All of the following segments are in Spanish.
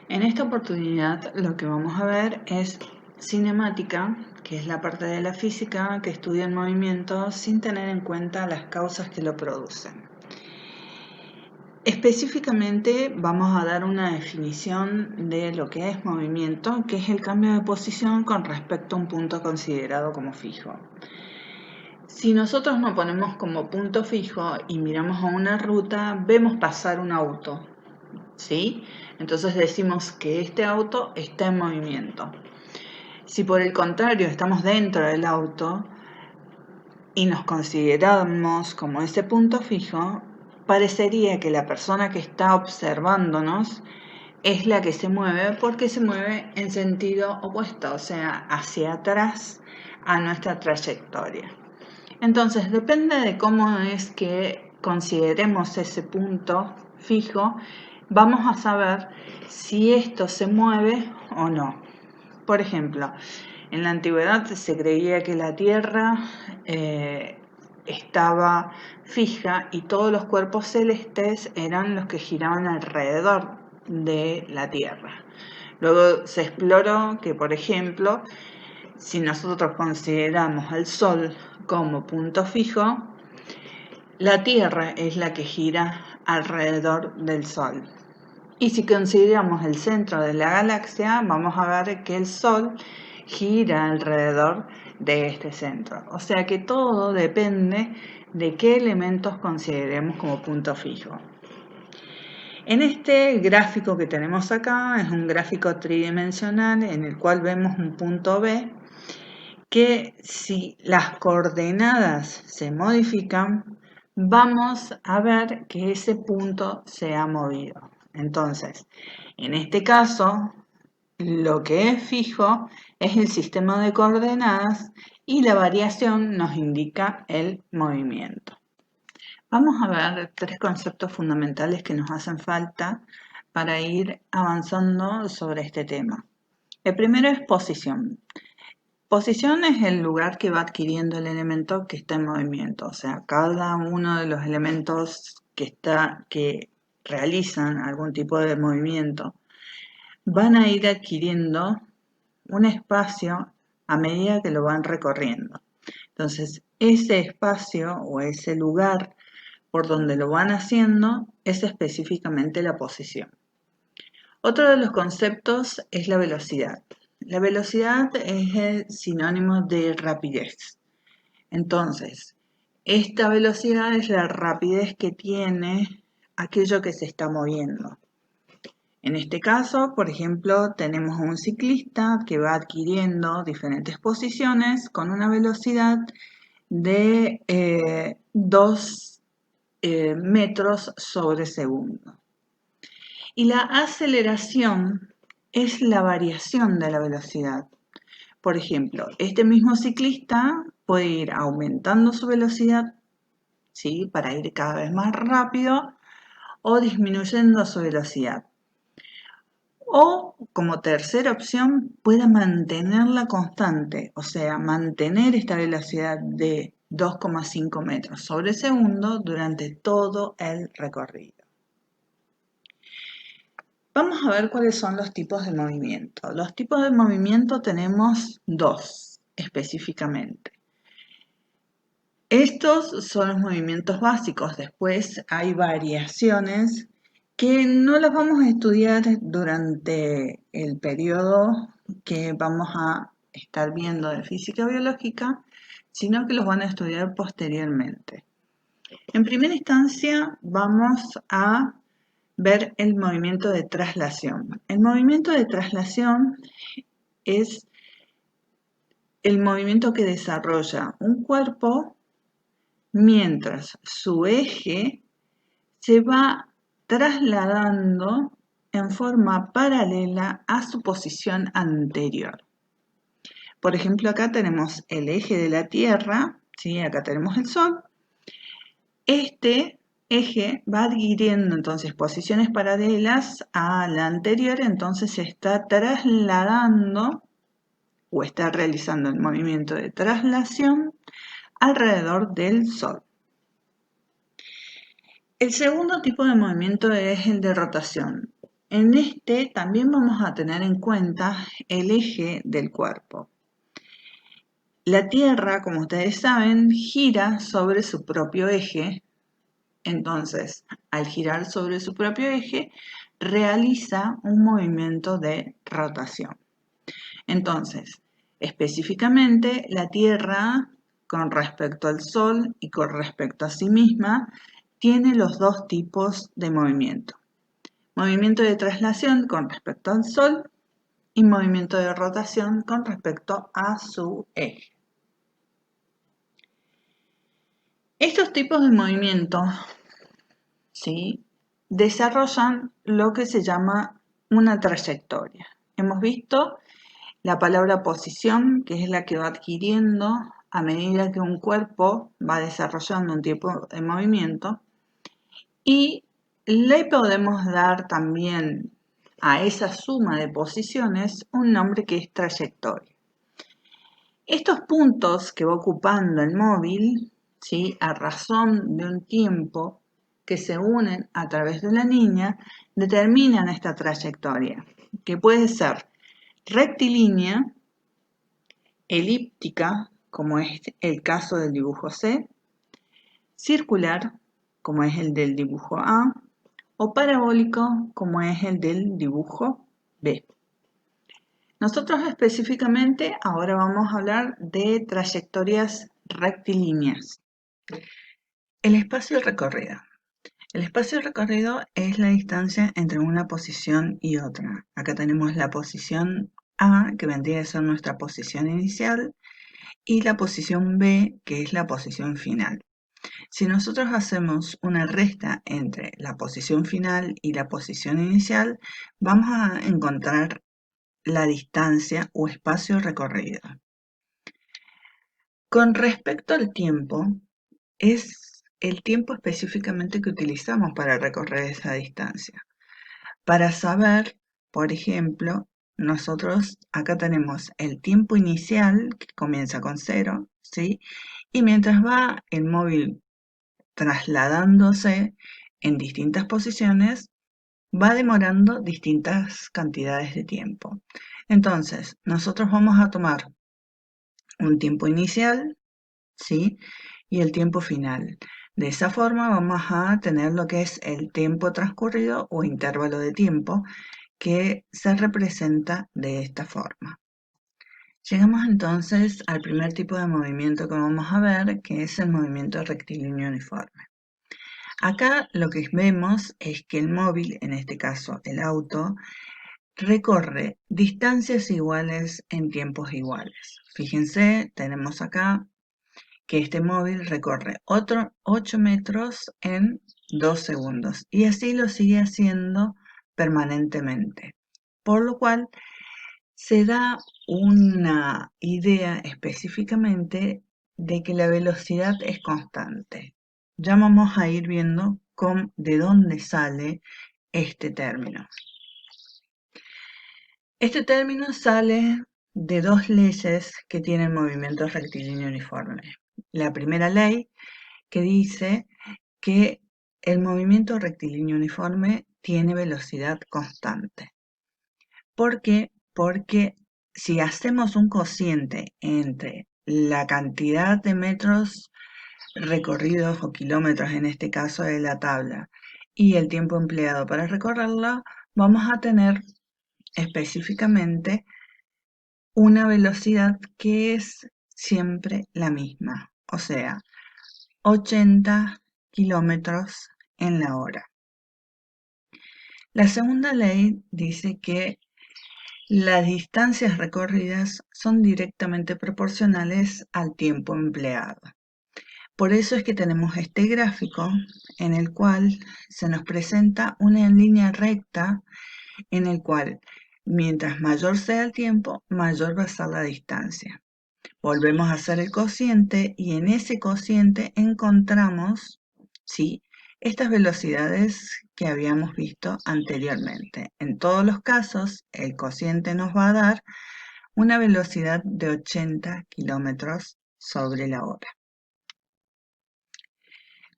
En esta oportunidad lo que vamos a ver es cinemática, que es la parte de la física que estudia el movimiento sin tener en cuenta las causas que lo producen. Específicamente vamos a dar una definición de lo que es movimiento, que es el cambio de posición con respecto a un punto considerado como fijo. Si nosotros nos ponemos como punto fijo y miramos a una ruta, vemos pasar un auto, ¿sí? Entonces decimos que este auto está en movimiento. Si por el contrario estamos dentro del auto y nos consideramos como ese punto fijo, parecería que la persona que está observándonos es la que se mueve porque se mueve en sentido opuesto, o sea, hacia atrás a nuestra trayectoria. Entonces, depende de cómo es que consideremos ese punto fijo, vamos a saber si esto se mueve o no. Por ejemplo, en la antigüedad se creía que la Tierra estaba fija y todos los cuerpos celestes eran los que giraban alrededor de la Tierra. Luego se exploró que, por ejemplo, si nosotros consideramos al Sol como punto fijo, la Tierra es la que gira alrededor del Sol. Y si consideramos el centro de la galaxia, vamos a ver que el Sol gira alrededor de este centro. O sea que todo depende de qué elementos consideremos como punto fijo. En este gráfico que tenemos acá, es un gráfico tridimensional en el cual vemos un punto B, que si las coordenadas se modifican, vamos a ver que ese punto se ha movido. Entonces, en este caso, lo que es fijo es el sistema de coordenadas y la variación nos indica el movimiento. Vamos a ver tres conceptos fundamentales que nos hacen falta para ir avanzando sobre este tema. El primero es posición. Posición es el lugar que va adquiriendo el elemento que está en movimiento, o sea, cada uno de los elementos que realizan algún tipo de movimiento van a ir adquiriendo un espacio a medida que lo van recorriendo. Entonces, ese espacio o ese lugar por donde lo van haciendo es específicamente la posición. Otro de los conceptos es la velocidad. La velocidad es el sinónimo de rapidez. Entonces, esta velocidad es la rapidez que tiene aquello que se está moviendo. En este caso, por ejemplo, tenemos un ciclista que va adquiriendo diferentes posiciones con una velocidad de 2 metros sobre segundo. Y la aceleración es la variación de la velocidad. Por ejemplo, este mismo ciclista puede ir aumentando su velocidad, ¿sí?, para ir cada vez más rápido o disminuyendo su velocidad. O, como tercera opción, puede mantenerla constante, o sea, mantener esta velocidad de 2,5 metros sobre segundo durante todo el recorrido. Vamos a ver cuáles son los tipos de movimiento. Los tipos de movimiento tenemos dos específicamente. Estos son los movimientos básicos. Después hay variaciones que no las vamos a estudiar durante el periodo que vamos a estar viendo de física biológica, sino que los van a estudiar posteriormente. En primera instancia vamos a ver el movimiento de traslación. El movimiento de traslación es el movimiento que desarrolla un cuerpo mientras su eje se va trasladando en forma paralela a su posición anterior. Por ejemplo, acá tenemos el eje de la Tierra, ¿sí? Acá tenemos el Sol. Este eje va adquiriendo entonces posiciones paralelas a la anterior, entonces se está trasladando o está realizando el movimiento de traslación alrededor del Sol. El segundo tipo de movimiento es el de rotación. En este también vamos a tener en cuenta el eje del cuerpo. La Tierra, como ustedes saben, gira sobre su propio eje. Entonces, al girar sobre su propio eje, realiza un movimiento de rotación. Entonces, específicamente, la Tierra, con respecto al Sol y con respecto a sí misma, tiene los dos tipos de movimiento. Movimiento de traslación con respecto al Sol y movimiento de rotación con respecto a su eje. Estos tipos de movimiento, ¿sí?, desarrollan lo que se llama una trayectoria. Hemos visto la palabra posición, que es la que va adquiriendo a medida que un cuerpo va desarrollando un tipo de movimiento, y le podemos dar también a esa suma de posiciones un nombre que es trayectoria. Estos puntos que va ocupando el móvil, ¿sí?, a razón de un tiempo que se unen a través de la línea, determinan esta trayectoria, que puede ser rectilínea, elíptica, como es el caso del dibujo C, circular, como es el del dibujo A, o parabólico, como es el del dibujo B. Nosotros específicamente ahora vamos a hablar de trayectorias rectilíneas. El espacio recorrido. El espacio recorrido es la distancia entre una posición y otra. Acá tenemos la posición A, que vendría a ser nuestra posición inicial, y la posición B, que es la posición final. Si nosotros hacemos una resta entre la posición final y la posición inicial, vamos a encontrar la distancia o espacio recorrido. Con respecto al tiempo, es el tiempo específicamente que utilizamos para recorrer esa distancia. Para saber, por ejemplo, nosotros acá tenemos el tiempo inicial, que comienza con 0, ¿sí? Y mientras va el móvil trasladándose en distintas posiciones, va demorando distintas cantidades de tiempo. Entonces, nosotros vamos a tomar un tiempo inicial, ¿sí?, y el tiempo final. De esa forma vamos a tener lo que es el tiempo transcurrido o intervalo de tiempo, que se representa de esta forma. Llegamos entonces al primer tipo de movimiento que vamos a ver, que es el movimiento rectilíneo uniforme. Acá lo que vemos es que el móvil, en este caso el auto, recorre distancias iguales en tiempos iguales. Fíjense, tenemos acá que este móvil recorre 8 metros en 2 segundos y así lo sigue haciendo permanentemente. Por lo cual se da una idea específicamente de que la velocidad es constante. Ya vamos a ir viendo de dónde sale este término. Este término sale de dos leyes que tienen movimiento rectilíneo uniforme. La primera ley, que dice que el movimiento rectilíneo uniforme tiene velocidad constante. ¿Por qué? Porque si hacemos un cociente entre la cantidad de metros recorridos o kilómetros, en este caso de la tabla, y el tiempo empleado para recorrerla, vamos a tener específicamente una velocidad que es siempre la misma, o sea, 80 kilómetros en la hora. La segunda ley dice que las distancias recorridas son directamente proporcionales al tiempo empleado. Por eso es que tenemos este gráfico en el cual se nos presenta una línea recta en el cual mientras mayor sea el tiempo, mayor va a ser la distancia. Volvemos a hacer el cociente y en ese cociente encontramos, ¿sí?, estas velocidades que habíamos visto anteriormente. En todos los casos, el cociente nos va a dar una velocidad de 80 kilómetros sobre la hora.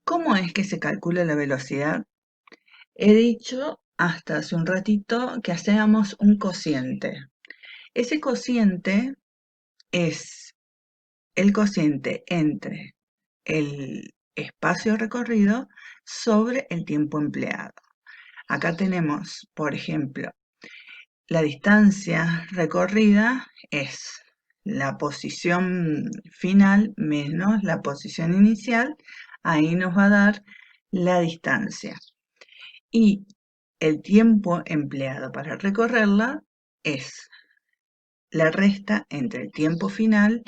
¿Cómo es que se calcula la velocidad? He dicho hasta hace un ratito que hacíamos un cociente. Ese cociente es el cociente entre el espacio recorrido sobre el tiempo empleado. Acá tenemos, por ejemplo, la distancia recorrida es la posición final menos la posición inicial. Ahí nos va a dar la distancia. Y el tiempo empleado para recorrerla es la resta entre el tiempo final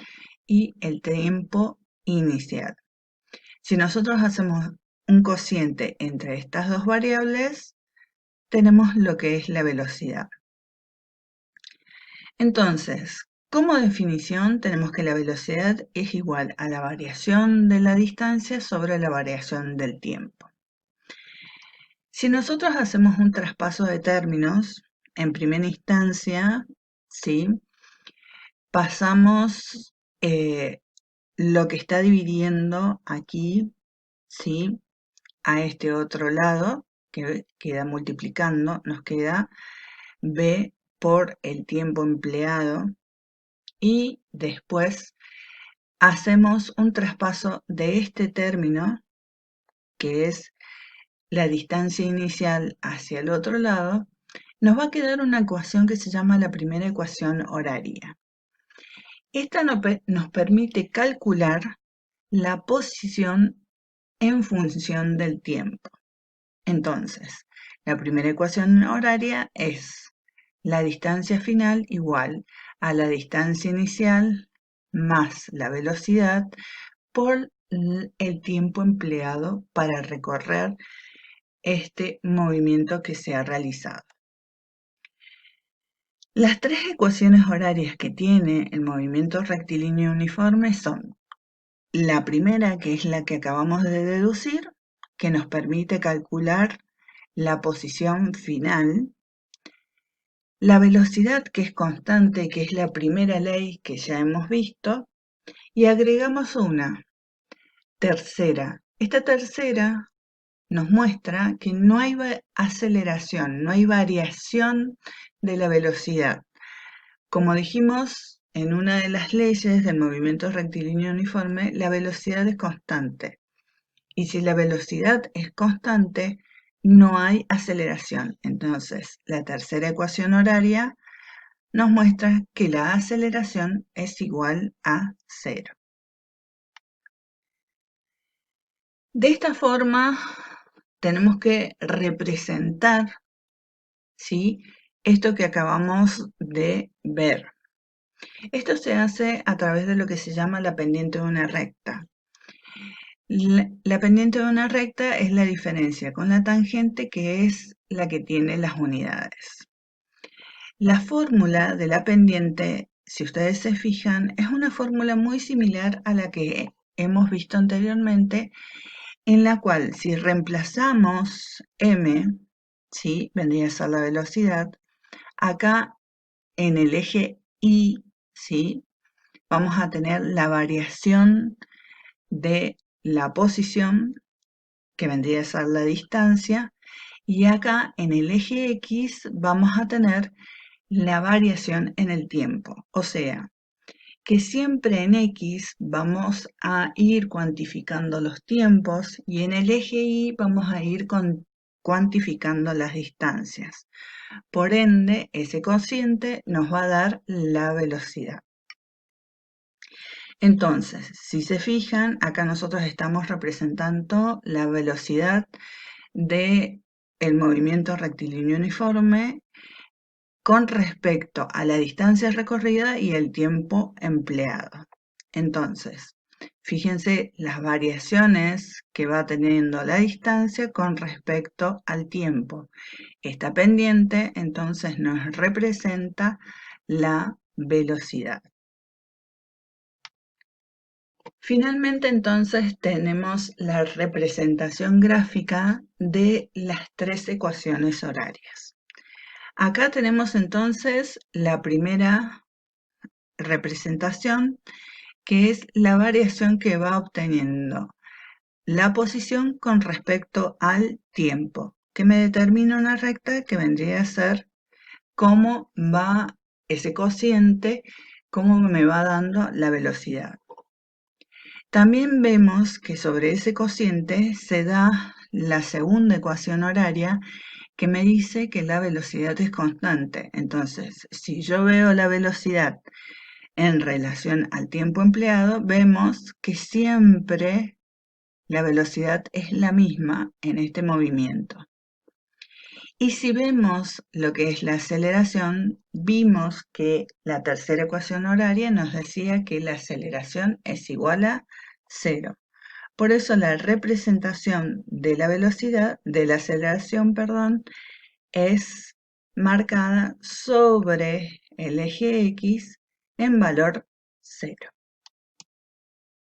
y el tiempo inicial. Si nosotros hacemos un cociente entre estas dos variables, tenemos lo que es la velocidad. Entonces, como definición, tenemos que la velocidad es igual a la variación de la distancia sobre la variación del tiempo. Si nosotros hacemos un traspaso de términos, en primera instancia, ¿sí?, pasamos lo que está dividiendo aquí, ¿sí?, a este otro lado, que queda multiplicando, nos queda b por el tiempo empleado, y después hacemos un traspaso de este término, que es la distancia inicial hacia el otro lado, nos va a quedar una ecuación que se llama la primera ecuación horaria. Esta nos permite calcular la posición en función del tiempo. Entonces, la primera ecuación horaria es la distancia final igual a la distancia inicial más la velocidad por el tiempo empleado para recorrer este movimiento que se ha realizado. Las tres ecuaciones horarias que tiene el movimiento rectilíneo uniforme son la primera, que es la que acabamos de deducir, que nos permite calcular la posición final, la velocidad, que es constante, que es la primera ley que ya hemos visto, y agregamos una tercera. Esta tercera nos muestra que no hay aceleración, no hay variación de la velocidad. Como dijimos en una de las leyes del movimiento rectilíneo uniforme, la velocidad es constante. Y si la velocidad es constante, no hay aceleración. Entonces, la tercera ecuación horaria nos muestra que la aceleración es igual a 0. De esta forma, tenemos que representar, ¿sí?, esto que acabamos de ver. Esto se hace a través de lo que se llama la pendiente de una recta. La pendiente de una recta es la diferencia con la tangente, que es la que tiene las unidades. La fórmula de la pendiente, si ustedes se fijan, es una fórmula muy similar a la que hemos visto anteriormente, en la cual si reemplazamos m, ¿sí?, vendría a ser la velocidad, acá en el eje y, ¿sí?, vamos a tener la variación de la posición, que vendría a ser la distancia, y acá en el eje X vamos a tener la variación en el tiempo. O sea, que siempre en X vamos a ir cuantificando los tiempos y en el eje Y vamos a ir cuantificando las distancias. Por ende, ese cociente nos va a dar la velocidad. Entonces, si se fijan, acá nosotros estamos representando la velocidad del movimiento rectilíneo uniforme con respecto a la distancia recorrida y el tiempo empleado. Entonces, fíjense las variaciones que va teniendo la distancia con respecto al tiempo. Esta pendiente entonces nos representa la velocidad. Finalmente, entonces, tenemos la representación gráfica de las tres ecuaciones horarias. Acá tenemos entonces la primera representación, que es la variación que va obteniendo la posición con respecto al tiempo. que me determina una recta que vendría a ser cómo va ese cociente, cómo me va dando la velocidad. También vemos que sobre ese cociente se da la segunda ecuación horaria que me dice que la velocidad es constante. Entonces, si yo veo la velocidad en relación al tiempo empleado, vemos que siempre la velocidad es la misma en este movimiento. Y si vemos lo que es la aceleración, vimos que la tercera ecuación horaria nos decía que la aceleración es igual a 0. Por eso la representación de la velocidad, de la aceleración, perdón, es marcada sobre el eje X en valor 0.